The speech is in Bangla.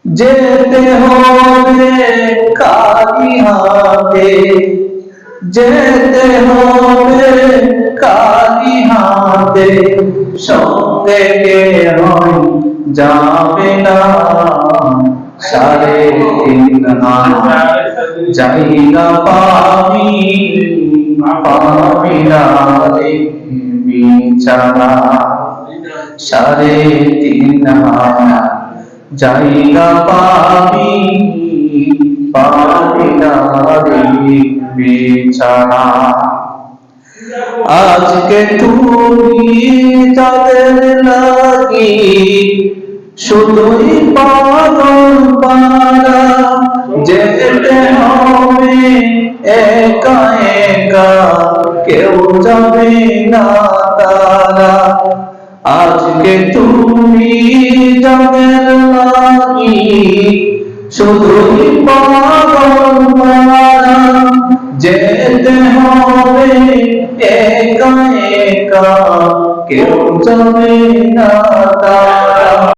যেতে হবে খালি হাতে, যেতে হবে খালি হাতে, সঙ্গে কেহই যাবে না। 3.5 হাত জায়গা পাবি, পাবি না রে বিছানা। 3.5 হাত জায়গা পাবি, পাবি না রে বিছানা। আজকে তুমি তাদের লাগি শুধুই পাগল পারা, যেতে হবে একা একা, কেউ যাবে না তারা। আজকে তুমি যাদের লাগি শুধুই পাগল পারা, যেতে হবে একা একা, কেউ যাবে না তারা।